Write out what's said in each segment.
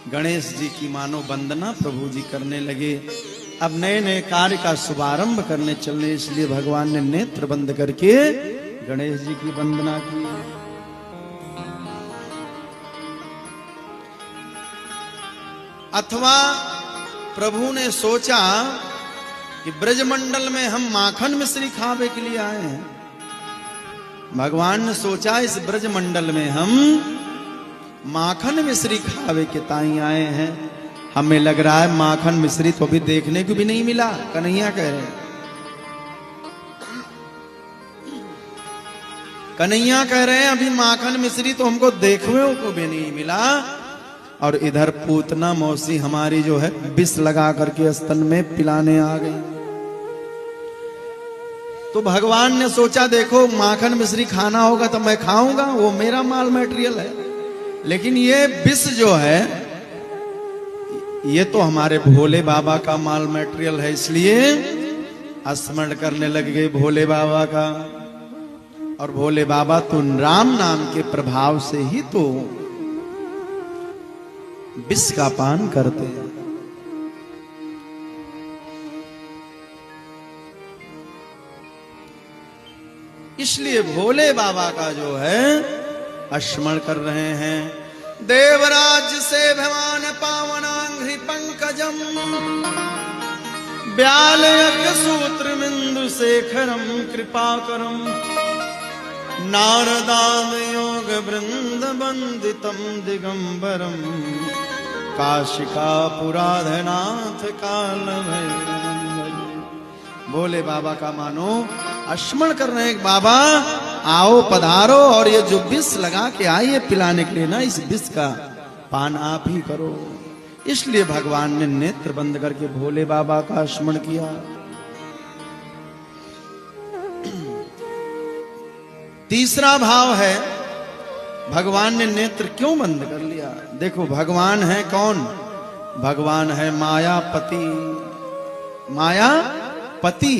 गणेश जी की मानो वंदना प्रभु जी करने लगे। अब नए नए कार्य का शुभारंभ करने चलने, इसलिए भगवान ने नेत्र बंद करके गणेश जी की वंदना की। अथवा प्रभु ने सोचा कि ब्रजमंडल में हम माखन मिश्री खावे के लिए आए हैं। भगवान ने सोचा इस ब्रजमंडल में हम माखन मिश्री खावे के ताई आए हैं। हमें लग रहा है माखन मिश्री तो अभी देखने को भी नहीं मिला। कन्हैया कह रहे हैं, कन्हैया कह रहे हैं अभी माखन मिश्री तो हमको देखने को भी नहीं मिला। और इधर पूतना मौसी हमारी जो है विष लगा करके स्तन में पिलाने आ गई। तो भगवान ने सोचा देखो माखन मिश्री खाना होगा तो मैं खाऊंगा, वो मेरा माल मटेरियल है, लेकिन ये विष जो है ये तो हमारे भोले बाबा का माल मटेरियल है। इसलिए स्मरण करने लग गए भोले बाबा का। और भोले बाबा तो राम नाम के प्रभाव से ही तो विष का पान करते हैं। इसलिए भोले बाबा का जो है स्मरण कर रहे हैं। देवराज से भवान पावनांघ्रि पंकजम व्यालयक सूत्र बिंदु शेखरम कृपाकरम नारदाद योग वृंद वंदितम दिगंबरम काशिका पुराधनाथ काल भैरव। भोले बाबा का मानो स्मरण कर रहे हैं, बाबा आओ पधारो और ये जो विष लगा के आई है पिलाने के लिए ना, इस विष का पान आप ही करो। इसलिए भगवान ने नेत्र बंद करके भोले बाबा का स्मरण किया। तीसरा भाव है, भगवान ने नेत्र क्यों बंद कर लिया? देखो भगवान है कौन? भगवान है मायापति। मायापति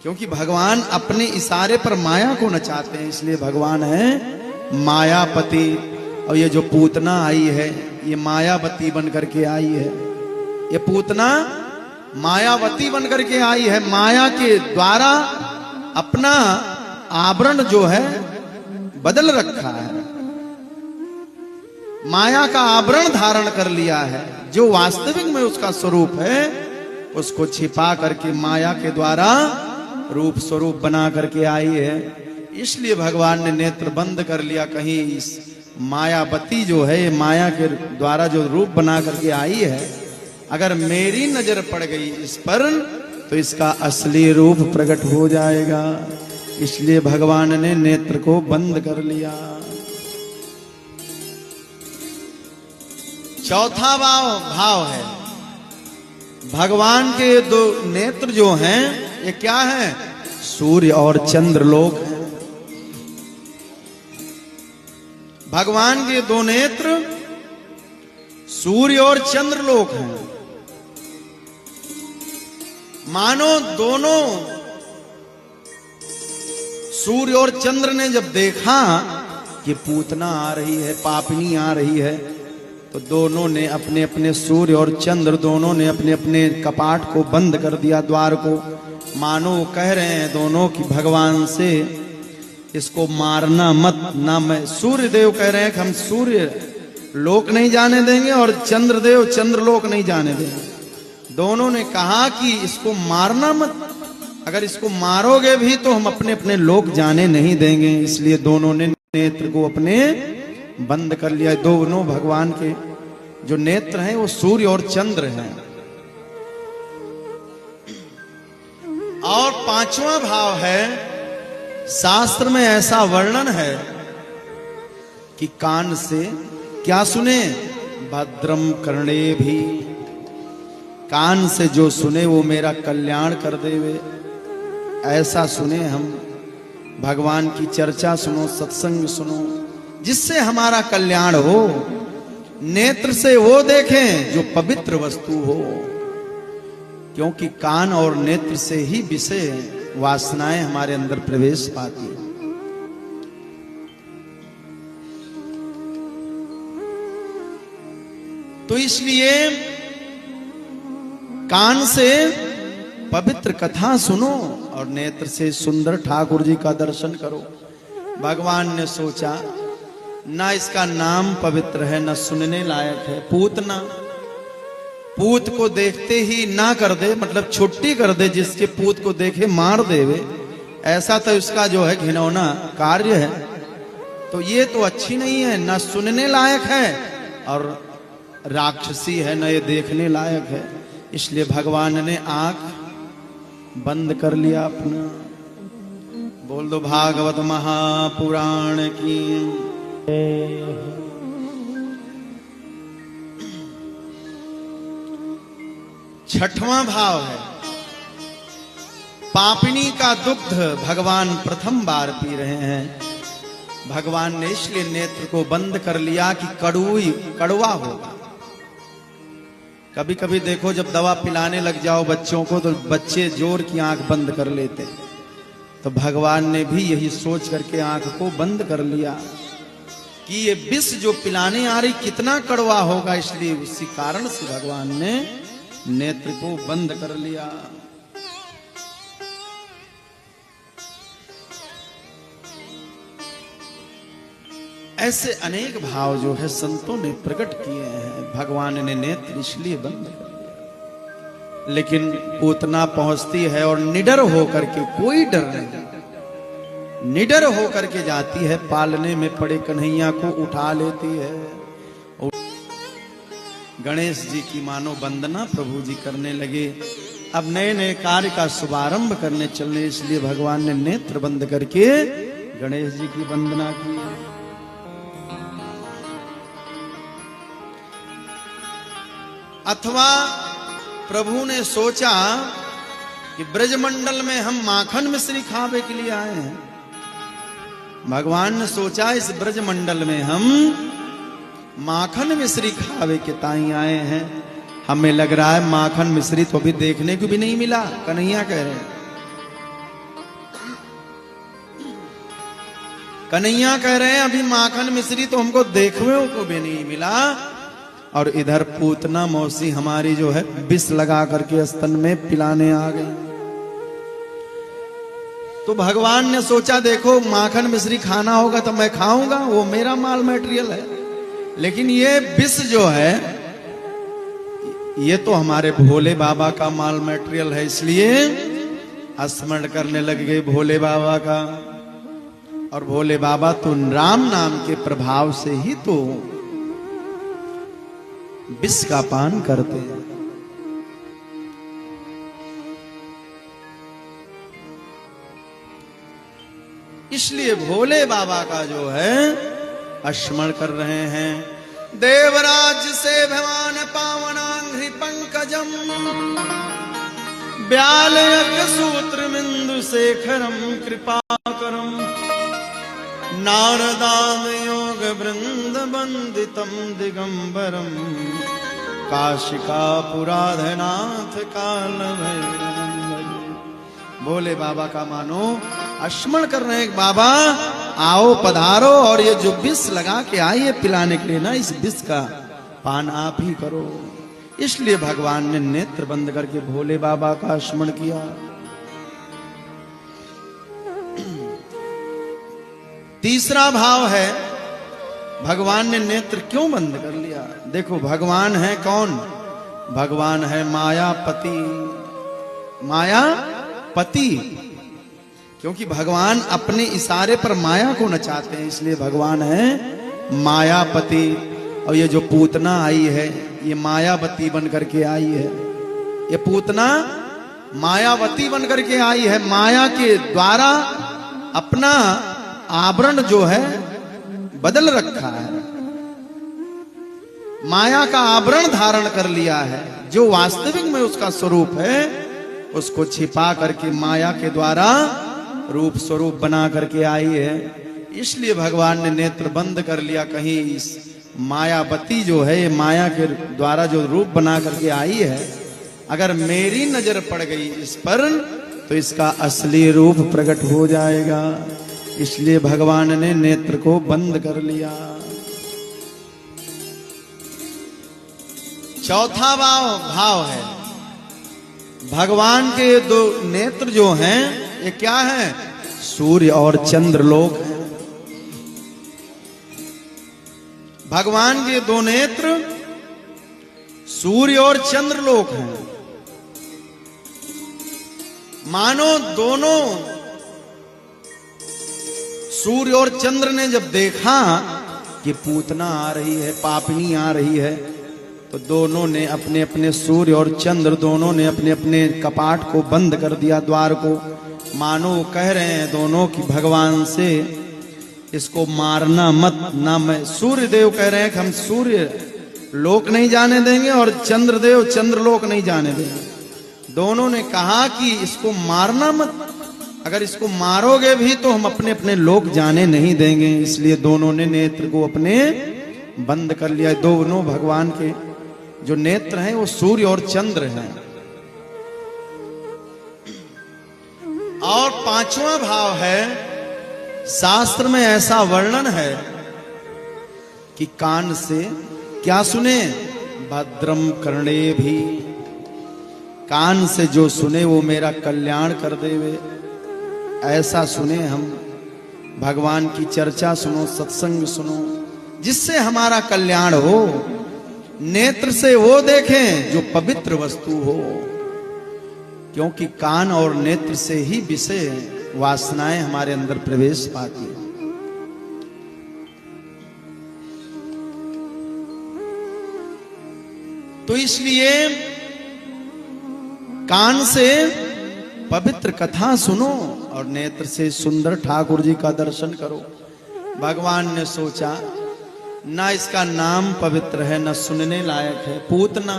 क्योंकि भगवान अपने इशारे पर माया को नचाते हैं, इसलिए भगवान है मायापति। और ये जो पूतना आई है ये मायावती बन करके आई है। ये पूतना मायावती बन करके आई है। माया के द्वारा अपना आवरण जो है बदल रखा है। माया का आवरण धारण कर लिया है। जो वास्तविक में उसका स्वरूप है उसको छिपा करके माया के द्वारा रूप स्वरूप बना करके आई है। इसलिए भगवान ने नेत्र बंद कर लिया। कहीं इस मायावती जो है ये माया के द्वारा जो रूप बना करके आई है, अगर मेरी नजर पड़ गई इस पर तो इसका असली रूप प्रकट हो जाएगा। इसलिए भगवान ने नेत्र को बंद कर लिया। चौथा भाव है, भगवान के दो नेत्र जो हैं ये क्या है? सूर्य और चंद्रलोक है। भगवान के दो नेत्र सूर्य और चंद्रलोक हैं। मानो दोनों सूर्य और चंद्र ने जब देखा कि पूतना आ रही है, पापिनी आ रही है, तो दोनों ने अपने अपने सूर्य और चंद्र दोनों ने अपने अपने कपाट को बंद कर दिया, द्वार को। मानो कह रहे हैं दोनों कि भगवान से इसको मारना मत ना। मैं सूर्य देव कह रहे हैं कि हम सूर्य लोक नहीं जाने देंगे और चंद्रदेव चंद्रलोक नहीं जाने देंगे। दोनों ने कहा कि इसको मारना मत, अगर इसको मारोगे भी तो हम अपने अपने लोक जाने नहीं देंगे। इसलिए दोनों ने नेत्र को अपने बंद कर लिया। दोनों भगवान के जो नेत्र हैं वो सूर्य और चंद्र हैं। और पांचवा भाव है, शास्त्र में ऐसा वर्णन है कि कान से क्या सुने? भद्रम कर्णे भी, कान से जो सुने वो मेरा कल्याण कर देवे। ऐसा सुने हम, भगवान की चर्चा सुनो, सत्संग सुनो, जिससे हमारा कल्याण हो। नेत्र से वो देखें जो पवित्र वस्तु हो, क्योंकि कान और नेत्र से ही विषय वासनाएं हमारे अंदर प्रवेश पाती है। तो इसलिए कान से पवित्र कथा सुनो और नेत्र से सुंदर ठाकुर जी का दर्शन करो। भगवान ने सोचा ना इसका नाम पवित्र है, ना सुनने लायक है। पूतना, पूत को देखते ही ना कर दे, मतलब छुट्टी कर दे, जिसके पूत को देखे मार देवे, ऐसा तो इसका जो है घिनौना कार्य है। तो ये तो अच्छी नहीं है, ना सुनने लायक है और राक्षसी है, ना ये देखने लायक है। इसलिए भगवान ने आंख बंद कर लिया अपना। बोल दो भागवत महापुराण की। छठवां भाव है पापिनी का दुग्ध भगवान प्रथम बार पी रहे हैं। भगवान ने इसलिए नेत्र को बंद कर लिया कि कड़वा होगा। कभी कभी देखो जब दवा पिलाने लग जाओ बच्चों को तो बच्चे जोर की आंख बंद कर लेते हैं। तो भगवान ने भी यही सोच करके आंख को बंद कर लिया कि ये विष जो पिलाने आ रही कितना कड़वा होगा, इसलिए उसी कारण से भगवान ने नेत्र को बंद कर लिया। ऐसे अनेक भाव जो है संतों ने प्रकट किए हैं। भगवान ने नेत्र इसलिए बंद कर दिया। लेकिन पूतना पहुंचती है और निडर होकर के, कोई डर नहीं, निडर होकर के जाती है, पालने में पड़े कन्हैया को उठा लेती है। गणेश जी की मानो वंदना प्रभु जी करने लगे। अब नए नए कार्य का शुभारंभ करने चलने, इसलिए भगवान ने नेत्र बंद करके गणेश जी की वंदना की। अथवा प्रभु ने सोचा कि ब्रजमंडल में हम माखन मिश्री खावे के लिए आए हैं। भगवान ने सोचा इस ब्रजमंडल में हम माखन मिश्री खावे के ताई आए हैं। हमें लग रहा है माखन मिश्री तो अभी देखने को भी नहीं मिला। कन्हैया कह रहे हैं, कन्हैया कह रहे हैं अभी माखन मिश्री तो हमको देखने को भी नहीं मिला। और इधर पूतना मौसी हमारी जो है विष लगा करके स्तन में पिलाने आ गई। तो भगवान ने सोचा देखो माखन मिश्री खाना होगा तो मैं खाऊंगा, वो मेरा माल मटेरियल है। लेकिन ये विष जो है ये तो हमारे भोले बाबा का माल मटेरियल है, इसलिए स्मरण करने लग गए भोले बाबा का। और भोले बाबा तो राम नाम के प्रभाव से ही तो विष का पान करते हैं। इसलिए भोले बाबा का जो है स्मरण कर रहे हैं। देवराज से भगवान पावनांघ्रि पंकजम व्यालयक सूत्र बिंदु शेखरम कृपाकरम नारदाम योग वृंद वंदितम दिगंबरम काशिका पुराधनाथ काल भैरव। भोले बाबा का मानो स्मरण कर रहे हैं, बाबा आओ पधारो और ये जो विष लगा के आई है पिलाने के लिए ना, इस विष का पान आप ही करो। इसलिए भगवान ने नेत्र बंद करके भोले बाबा का स्मरण किया। तीसरा भाव है भगवान ने नेत्र क्यों बंद कर लिया। देखो भगवान है कौन? भगवान है मायापति। मायापति क्योंकि भगवान अपने इशारे पर माया को नचाते हैं, इसलिए भगवान है मायापति। और ये जो पूतना आई है ये मायावती बन करके आई है। ये पूतना मायावती बन करके आई है। माया के द्वारा अपना आवरण जो है बदल रखा है, माया का आवरण धारण कर लिया है। जो वास्तविक में उसका स्वरूप है उसको छिपा करके माया के द्वारा रूप स्वरूप बना करके आई है। इसलिए भगवान ने नेत्र बंद कर लिया, कहीं इस मायावती जो है ये माया के द्वारा जो रूप बना करके आई है अगर मेरी नजर पड़ गई इस पर तो इसका असली रूप प्रकट हो जाएगा। इसलिए भगवान ने नेत्र को बंद कर लिया। चौथा भाव है भगवान के दो नेत्र जो हैं ये क्या है? सूर्य और चंद्र लोक हैं। भगवान के दो नेत्र सूर्य और चंद्र लोक हैं। मानो दोनों सूर्य और चंद्र ने जब देखा कि पूतना आ रही है, पापिनी आ रही है, तो दोनों ने अपने अपने सूर्य और चंद्र दोनों ने अपने अपने कपाट को बंद कर दिया, द्वार को। मानो कह रहे हैं दोनों कि भगवान से इसको मारना मत ना। मैं सूर्य देव कह रहे हैं कि हम सूर्य लोक नहीं जाने देंगे और चंद्रदेव चंद्र लोक नहीं जाने देंगे। दोनों ने कहा कि इसको मारना मत, अगर इसको मारोगे भी तो हम अपने अपने लोक जाने नहीं देंगे। इसलिए दोनों ने नेत्र को अपने बंद कर लिया। दोनों भगवान के जो नेत्र हैं वो सूर्य और चंद्र हैं। और पांचवा भाव है, शास्त्र में ऐसा वर्णन है कि कान से क्या सुने? भद्रम कर्णे भी, कान से जो सुने वो मेरा कल्याण कर देवे। ऐसा सुने हम, भगवान की चर्चा सुनो, सत्संग सुनो, जिससे हमारा कल्याण हो। नेत्र से वो देखें जो पवित्र वस्तु हो, क्योंकि कान और नेत्र से ही विषय वासनाएं हमारे अंदर प्रवेश पाती है। तो इसलिए कान से पवित्र कथा सुनो और नेत्र से सुंदर ठाकुर जी का दर्शन करो। भगवान ने सोचा ना इसका नाम पवित्र है, ना सुनने लायक है। पूतना,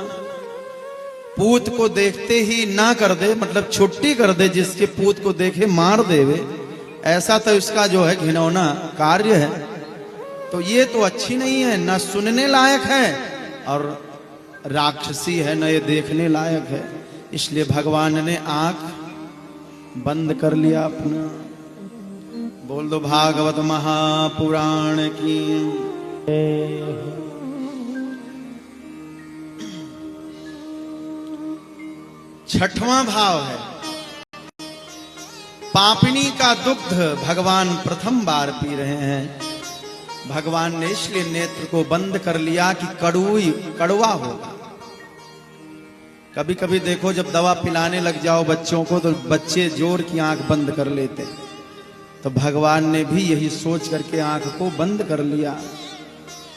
पूत को देखते ही ना कर दे, मतलब छुट्टी कर दे, जिसके पूत को देखे मार देवे, ऐसा तो इसका जो है घिनौना कार्य है। तो ये तो अच्छी नहीं है, ना सुनने लायक है और राक्षसी है, ना ये देखने लायक है। इसलिए भगवान ने आंख बंद कर लिया अपना। बोल दो भागवत महापुराण की। छठवां भाव है, पापिनी का दुग्ध भगवान प्रथम बार पी रहे हैं। भगवान ने इसलिए नेत्र को बंद कर लिया कि कड़वा होगा। कभी कभी देखो जब दवा पिलाने लग जाओ बच्चों को तो बच्चे जोर की आंख बंद कर लेते। तो भगवान ने भी यही सोच करके आंख को बंद कर लिया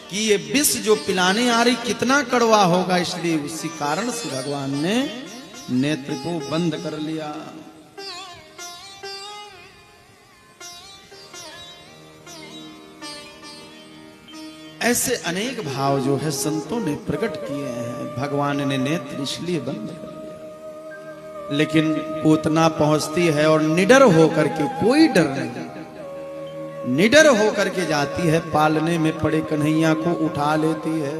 कि ये विष जो पिलाने आ रही कितना कड़वा होगा। इसलिए उसी कारण से भगवान ने नेत्र को बंद कर लिया। ऐसे अनेक भाव जो है संतों ने प्रकट किए हैं। भगवान ने नेत्र इसलिए बंद कर दिया। लेकिन पूतना पहुंचती है और निडर होकर के, कोई डर नहीं, निडर होकर के जाती है, पालने में पड़े कन्हैया को उठा लेती है।